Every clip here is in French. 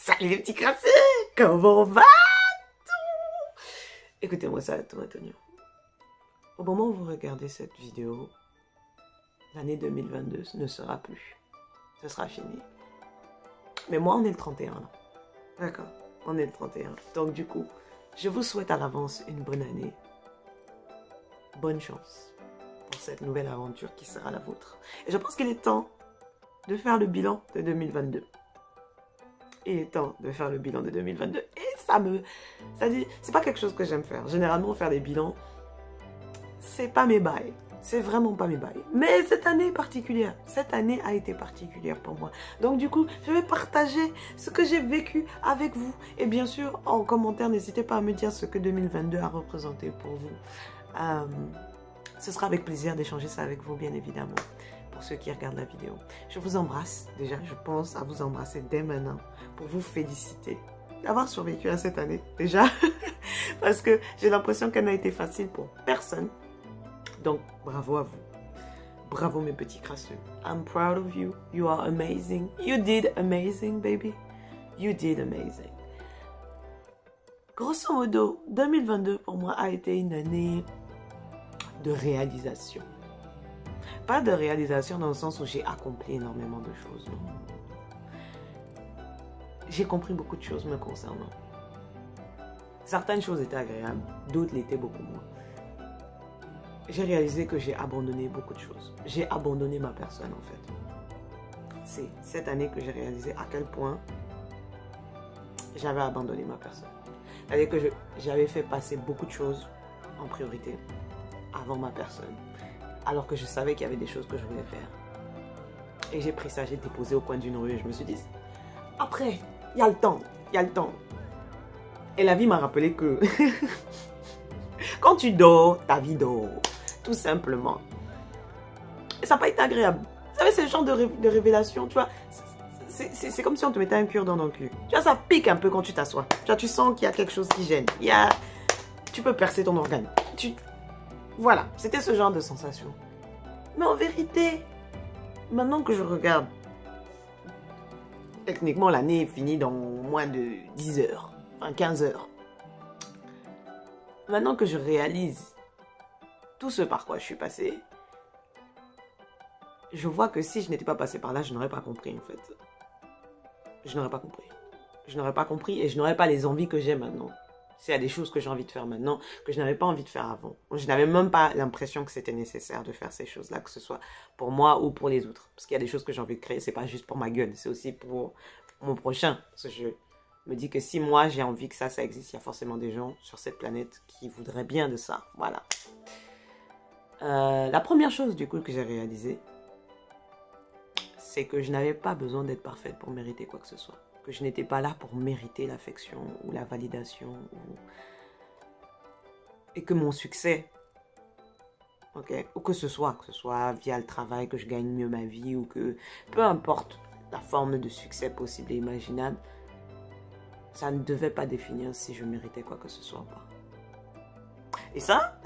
Salut les petits crasseux, comment va-t-on? Écoutez-moi ça, Antonio. Au moment où vous regardez cette vidéo, l'année 2022 ne sera plus. Ce sera fini. Mais moi, on est le 31 là. D'accord, on est le 31. Donc du coup, je vous souhaite à l'avance une bonne année. Bonne chance pour cette nouvelle aventure qui sera la vôtre. Et je pense qu'il est temps de faire le bilan de 2022. Il est temps de faire le bilan de 2022. Et c'est pas quelque chose que j'aime faire. Généralement, faire des bilans, c'est pas mes bails. C'est vraiment pas mes bails. Mais cette année est particulière. Cette année a été particulière pour moi. Donc du coup, je vais partager ce que j'ai vécu avec vous. Et bien sûr, en commentaire, n'hésitez pas à me dire ce que 2022 a représenté pour vous. Ce sera avec plaisir d'échanger ça avec vous, bien évidemment. Pour ceux qui regardent la vidéo. Je vous embrasse. Déjà, je pense à vous embrasser dès maintenant pour vous féliciter d'avoir survécu à cette année. Déjà, parce que j'ai l'impression qu'elle n'a été facile pour personne. Donc, bravo à vous. Bravo mes petits crasseux. I'm proud of you. You are amazing. You did amazing, baby. You did amazing. Grosso modo, 2022 pour moi a été une année de réalisation. Pas de réalisation dans le sens où j'ai accompli énormément de choses, non. J'ai compris beaucoup de choses me concernant. Certaines choses étaient agréables, d'autres l'étaient beaucoup moins. J'ai réalisé que j'ai abandonné beaucoup de choses. J'ai abandonné ma personne en fait. C'est cette année que j'ai réalisé à quel point j'avais abandonné ma personne. C'est-à-dire que j'avais fait passer beaucoup de choses en priorité avant ma personne. Alors que je savais qu'il y avait des choses que je voulais faire. Et j'ai pris ça, j'ai déposé au coin d'une rue et je me suis dit, après, il y a le temps, il y a le temps. Et la vie m'a rappelé que quand tu dors, ta vie dort, tout simplement. Et ça n'a pas été agréable. Vous savez, c'est le genre de révélation, tu vois, c'est comme si on te mettait un cure-dent dans le cul. Tu vois, ça pique un peu quand tu t'assois. Tu vois, tu sens qu'il y a quelque chose qui gêne. Tu peux percer ton organe. Voilà, c'était ce genre de sensation. Mais en vérité, maintenant que je regarde, techniquement l'année est finie dans moins de 10 heures, enfin 15 heures. Maintenant que je réalise tout ce par quoi je suis passée, je vois que si je n'étais pas passée par là, je n'aurais pas compris en fait. Je n'aurais pas compris. Je n'aurais pas compris et je n'aurais pas les envies que j'ai maintenant. S'il y a des choses que j'ai envie de faire maintenant, que je n'avais pas envie de faire avant. Je n'avais même pas l'impression que c'était nécessaire de faire ces choses-là, que ce soit pour moi ou pour les autres. Parce qu'il y a des choses que j'ai envie de créer, c'est pas juste pour ma gueule, c'est aussi pour mon prochain. Parce que je me dis que si moi j'ai envie que ça existe, il y a forcément des gens sur cette planète qui voudraient bien de ça. Voilà. La première chose du coup que j'ai réalisée, c'est que je n'avais pas besoin d'être parfaite pour mériter quoi que ce soit. Que je n'étais pas là pour mériter l'affection ou la validation. Et que mon succès, ou que ce soit via le travail, que je gagne mieux ma vie, ou que peu importe la forme de succès possible et imaginable, ça ne devait pas définir si je méritais quoi que ce soit ou pas. Et ça,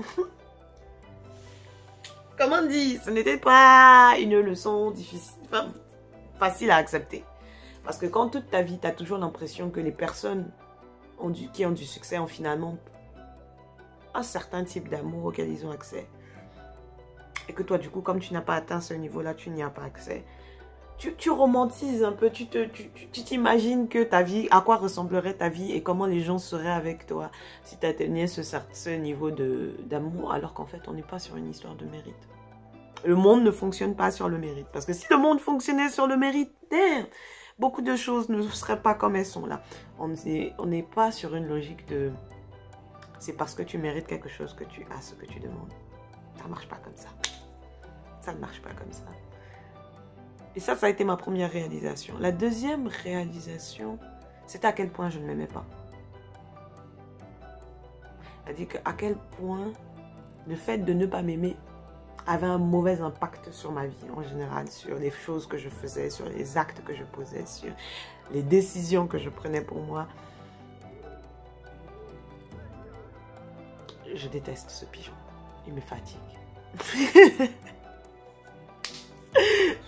comment on dit, ce n'était pas une leçon difficile, facile à accepter. Parce que quand toute ta vie, tu as toujours l'impression que les personnes qui ont du succès ont finalement un certain type d'amour auquel ils ont accès. Et que toi, du coup, comme tu n'as pas atteint ce niveau-là, tu n'y as pas accès. Tu romantises un peu, tu t'imagines que ta vie, à quoi ressemblerait ta vie et comment les gens seraient avec toi si tu atteignais ce niveau d'amour, alors qu'en fait, on n'est pas sur une histoire de mérite. Le monde ne fonctionne pas sur le mérite. Parce que si le monde fonctionnait sur le mérite, beaucoup de choses ne seraient pas comme elles sont là. On n'est pas sur une logique de... C'est parce que tu mérites quelque chose que tu as ce que tu demandes. Ça ne marche pas comme ça. Ça ne marche pas comme ça. Et ça a été ma première réalisation. La deuxième réalisation, c'est à quel point je ne m'aimais pas. C'est-à-dire à quel point le fait de ne pas m'aimer avait un mauvais impact sur ma vie en général, sur les choses que je faisais, sur les actes que je posais, sur les décisions que je prenais pour moi. Je déteste ce pigeon. Il me fatigue.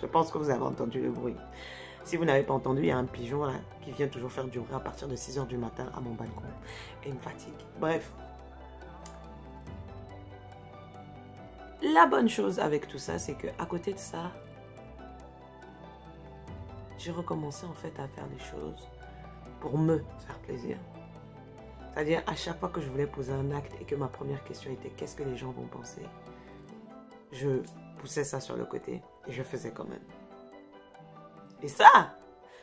Je pense que vous avez entendu le bruit. Si vous n'avez pas entendu, il y a un pigeon là qui vient toujours faire du bruit à partir de 6 h du matin à mon balcon. Et il me fatigue. Bref. La bonne chose avec tout ça, c'est qu'à côté de ça, j'ai recommencé en fait à faire des choses pour me faire plaisir. C'est-à-dire, à chaque fois que je voulais poser un acte et que ma première question était « Qu'est-ce que les gens vont penser ?» Je poussais ça sur le côté et je faisais quand même. Et ça,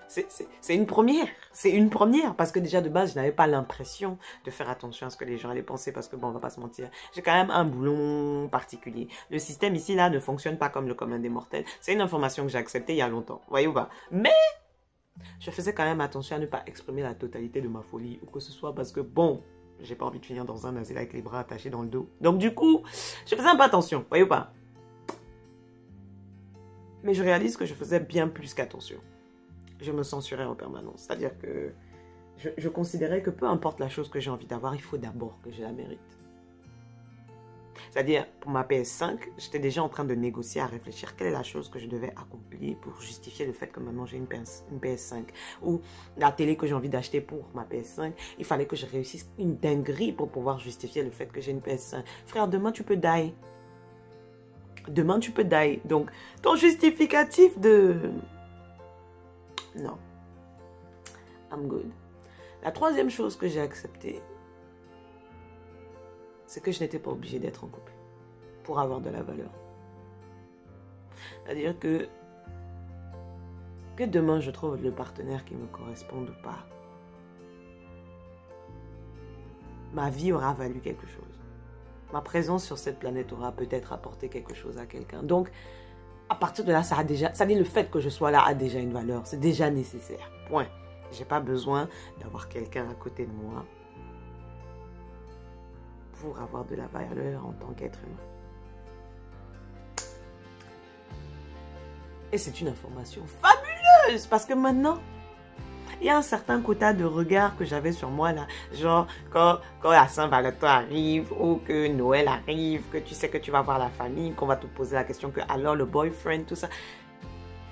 c'est une première. C'est une première parce que déjà de base, je n'avais pas l'impression de faire attention à ce que les gens allaient penser parce que bon, on va pas se mentir, j'ai quand même un boulon particulier. Le système ici, là, ne fonctionne pas comme le commun des mortels. C'est une information que j'ai acceptée il y a longtemps, voyez ou pas. Mais je faisais quand même attention à ne pas exprimer la totalité de ma folie ou que ce soit parce que bon, j'ai pas envie de finir dans un asile avec les bras attachés dans le dos. Donc du coup, je faisais un peu attention, voyez ou pas. Mais je réalise que je faisais bien plus qu'attention. Je me censurais en permanence. C'est-à-dire que je considérais que peu importe la chose que j'ai envie d'avoir, il faut d'abord que je la mérite. C'est-à-dire, pour ma PS5, j'étais déjà en train de négocier, à réfléchir quelle est la chose que je devais accomplir pour justifier le fait que maintenant j'ai une PS5. Ou la télé que j'ai envie d'acheter pour ma PS5, il fallait que je réussisse une dinguerie pour pouvoir justifier le fait que j'ai une PS5. Frère, demain tu peux die. Demain tu peux die. Donc, ton justificatif de... Non. I'm good. La troisième chose que j'ai acceptée, c'est que je n'étais pas obligée d'être en couple pour avoir de la valeur. C'est-à-dire que demain je trouve le partenaire qui me corresponde ou pas, ma vie aura valu quelque chose. Ma présence sur cette planète aura peut-être apporté quelque chose à quelqu'un. Donc, à partir de là, ça dit le fait que je sois là a déjà une valeur. C'est déjà nécessaire. Point. J'ai pas besoin d'avoir quelqu'un à côté de moi pour avoir de la valeur en tant qu'être humain. Et c'est une information fabuleuse parce que maintenant, il y a un certain quota de regard que j'avais sur moi là. Genre, quand la Saint-Valentin arrive ou que Noël arrive, que tu sais que tu vas voir la famille, qu'on va te poser la question que alors le boyfriend, tout ça.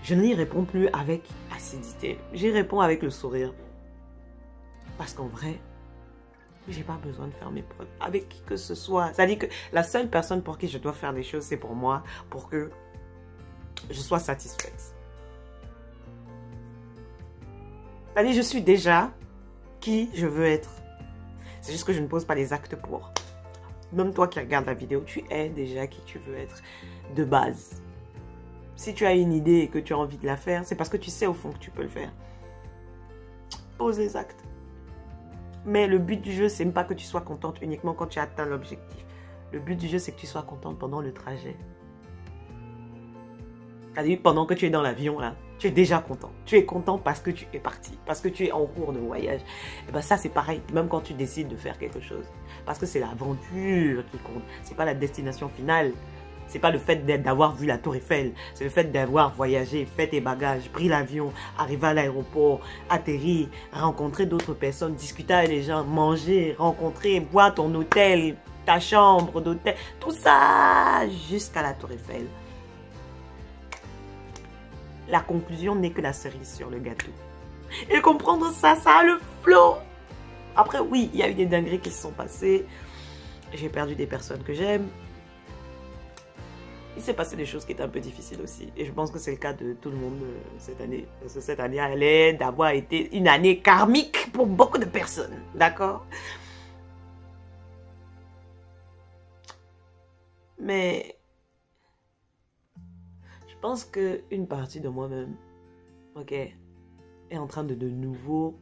Je n'y réponds plus avec acidité. J'y réponds avec le sourire. Parce qu'en vrai, j'ai pas besoin de faire mes preuves avec qui que ce soit. C'est-à-dire que la seule personne pour qui je dois faire des choses, c'est pour moi, pour que je sois satisfaite. C'est-à-dire, je suis déjà qui je veux être. C'est juste que je ne pose pas les actes pour. Même toi qui regardes la vidéo, tu es déjà qui tu veux être de base. Si tu as une idée et que tu as envie de la faire, c'est parce que tu sais au fond que tu peux le faire. Pose les actes. Mais le but du jeu, c'est même pas que tu sois contente uniquement quand tu as atteint l'objectif. Le but du jeu, c'est que tu sois contente pendant le trajet. C'est-à-dire, pendant que tu es dans l'avion, là, tu es déjà content. Tu es content parce que tu es parti, parce que tu es en cours de voyage. Et bien ça, c'est pareil, même quand tu décides de faire quelque chose. Parce que c'est l'aventure qui compte. C'est pas la destination finale. C'est pas le fait d'avoir vu la Tour Eiffel. C'est le fait d'avoir voyagé, fait tes bagages, pris l'avion, arrivé à l'aéroport, atterri, rencontrer d'autres personnes, discuter avec les gens, manger, rencontrer, voir ton hôtel, ta chambre d'hôtel. Tout ça jusqu'à la Tour Eiffel. La conclusion n'est que la cerise sur le gâteau. Et comprendre ça, ça a le flow. Après, oui, il y a eu des dingueries qui se sont passées. J'ai perdu des personnes que j'aime. Il s'est passé des choses qui étaient un peu difficiles aussi. Et je pense que c'est le cas de tout le monde cette année. Parce que cette année, elle est d'avoir été une année karmique pour beaucoup de personnes. D'accord? Mais je pense qu'une partie de moi-même, ok, est en train de nouveau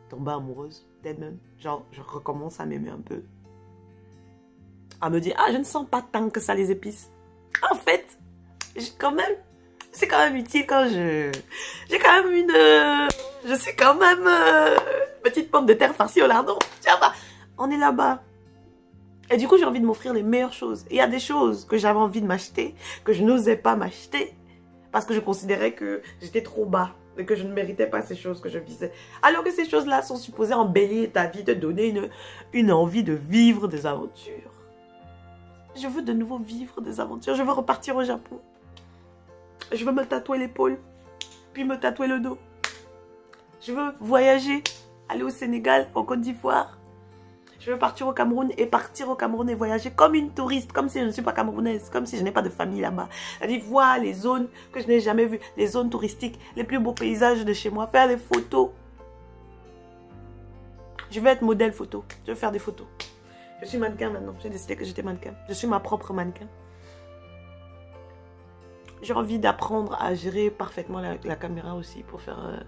tomber amoureuse d'elle-même. Genre, je recommence à m'aimer un peu. À me dire, ah, je ne sens pas tant que ça les épices. En fait, c'est quand même utile quand j'ai quand même je suis quand même petite pomme de terre farcie au lardon. Tiens, bah, on est là-bas. Et du coup, j'ai envie de m'offrir les meilleures choses. Et il y a des choses que j'avais envie de m'acheter, que je n'osais pas m'acheter, parce que je considérais que j'étais trop bas et que je ne méritais pas ces choses que je visais. Alors que ces choses-là sont supposées embellir ta vie, te donner une envie de vivre des aventures. Je veux de nouveau vivre des aventures. Je veux repartir au Japon. Je veux me tatouer l'épaule. puis me tatouer le dos. Je veux voyager, aller au Sénégal, au Côte d'Ivoire. Je veux partir au Cameroun et voyager comme une touriste, comme si je ne suis pas camerounaise, comme si je n'ai pas de famille là-bas. C'est-à-dire voir les zones que je n'ai jamais vues, les zones touristiques, les plus beaux paysages de chez moi, faire des photos. Je veux être modèle photo, je veux faire des photos. Je suis mannequin maintenant, j'ai décidé que j'étais mannequin. Je suis ma propre mannequin. J'ai envie d'apprendre à gérer parfaitement la caméra aussi pour faire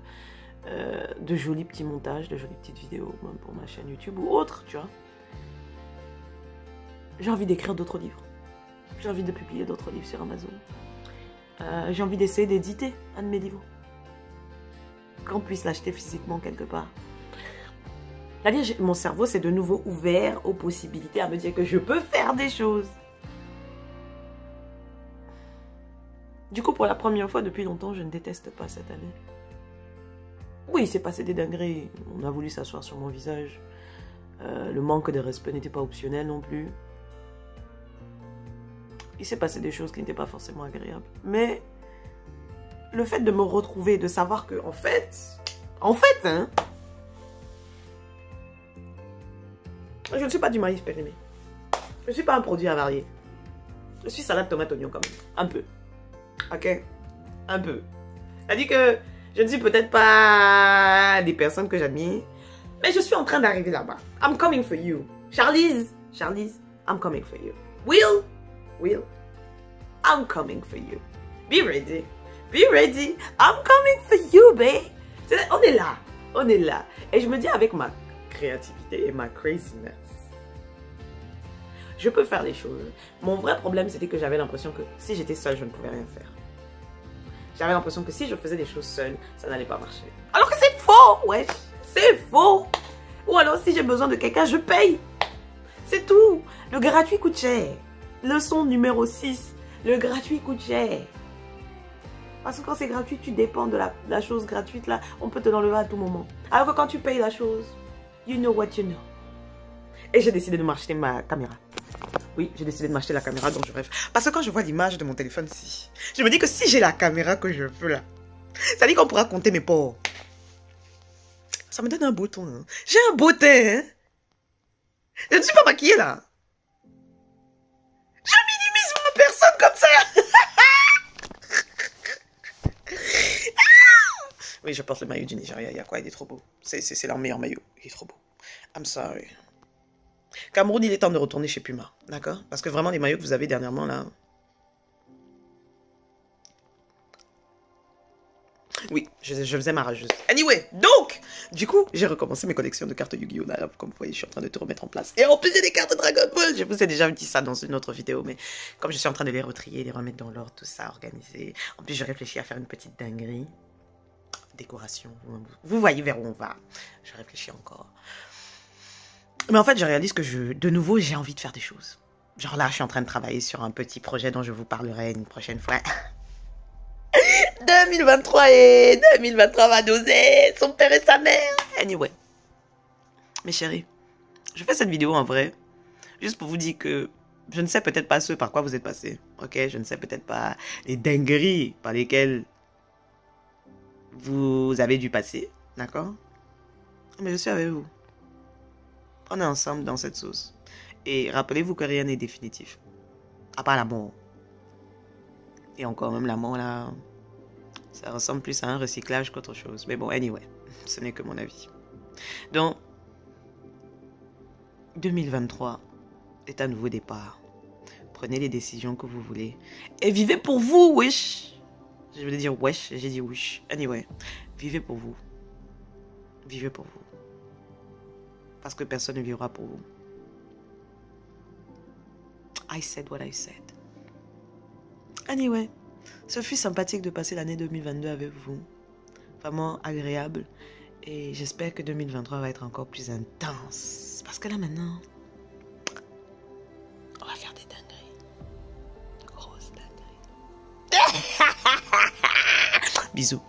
de jolis petits montages, de jolies petites vidéos, même pour ma chaîne YouTube ou autre, tu vois. J'ai envie d'écrire d'autres livres. J'ai envie de publier d'autres livres sur Amazon. J'ai envie d'essayer d'éditer un de mes livres. Qu'on puisse l'acheter physiquement quelque part. C'est-à-dire, mon cerveau s'est de nouveau ouvert aux possibilités, à me dire que je peux faire des choses. Du coup, pour la première fois depuis longtemps, je ne déteste pas cette année. Oui, il s'est passé des dingueries. On a voulu s'asseoir sur mon visage. Le manque de respect n'était pas optionnel non plus. Il s'est passé des choses qui n'étaient pas forcément agréables. Mais le fait de me retrouver, de savoir que, en fait, hein, je ne suis pas du maïs périmé. Je ne suis pas un produit avarié. Je suis salade, tomate, oignon quand même. Un peu. Ok? Un peu. C'est-à-dire que je ne suis peut-être pas des personnes que j'admire, mais je suis en train d'arriver là-bas. I'm coming for you. Charlize, I'm coming for you. Will, I'm coming for you. Be ready. I'm coming for you, babe. On est là. Et je me dis avec ma créativité et ma craziness, je peux faire les choses. Mon vrai problème, c'était que j'avais l'impression que si j'étais seule, je ne pouvais rien faire. J'avais l'impression que si je faisais des choses seule, ça n'allait pas marcher. Alors que c'est faux, ouais, c'est faux. Ou alors, si j'ai besoin de quelqu'un, je paye. C'est tout. Le gratuit coûte cher. Leçon numéro 6. Le gratuit coûte cher. Parce que quand c'est gratuit, tu dépends de la chose gratuite, là. On peut te l'enlever à tout moment. Alors que quand tu payes la chose, you know what you know. Et j'ai décidé de m'acheter ma caméra. Oui, j'ai décidé de m'acheter la caméra dont je rêve. Parce que quand je vois l'image de mon téléphone-ci, je me dis que si j'ai la caméra que je veux là, ça dit qu'on pourra compter mes pores. Ça me donne un beau ton. Hein. J'ai un beau teint. Hein. Je ne suis pas maquillée là. Je minimise ma personne comme ça. Oui, je porte le maillot du Nigeria. Il y a quoi? Il est trop beau. C'est leur meilleur maillot. Il est trop beau. I'm sorry. Cameroun, il est temps de retourner chez Puma, d'accord? Parce que vraiment, les maillots que vous avez dernièrement, là... Oui, je faisais ma rageuse. Anyway, donc, du coup, j'ai recommencé mes collections de cartes Yu-Gi-Oh! Comme vous voyez, je suis en train de tout remettre en place. Et en plus, j'ai des cartes Dragon Ball. Je vous ai déjà dit ça dans une autre vidéo, mais comme je suis en train de les retrier, les remettre dans l'ordre, tout ça, organisé. En plus, je réfléchis à faire une petite dinguerie. Décoration. Vous voyez vers où on va. Je réfléchis encore. Mais en fait, je réalise que de nouveau, j'ai envie de faire des choses. Genre là, je suis en train de travailler sur un petit projet dont je vous parlerai une prochaine fois. 2023 et 2023 va doser son père et sa mère. Anyway. Mes chéris, je fais cette vidéo en vrai, juste pour vous dire que je ne sais peut-être pas ce par quoi vous êtes passés. Ok, je ne sais peut-être pas les dingueries par lesquelles vous avez dû passer. D'accord? Mais je suis avec vous. On est ensemble dans cette sauce. Et rappelez-vous que rien n'est définitif. À part la mort. Et encore même la mort là, ça ressemble plus à un recyclage qu'autre chose. Mais bon, anyway, ce n'est que mon avis. Donc, 2023 est un nouveau départ. Prenez les décisions que vous voulez. Et vivez pour vous, wesh. Je voulais dire wesh, j'ai dit wish. Anyway, vivez pour vous. Vivez pour vous. Parce que personne ne vivra pour vous. I said what I said. Anyway, ce fut sympathique de passer l'année 2022 avec vous. Vraiment agréable. Et j'espère que 2023 va être encore plus intense. Parce que là maintenant, on va faire des dingueries. De grosses dingueries. Bisous.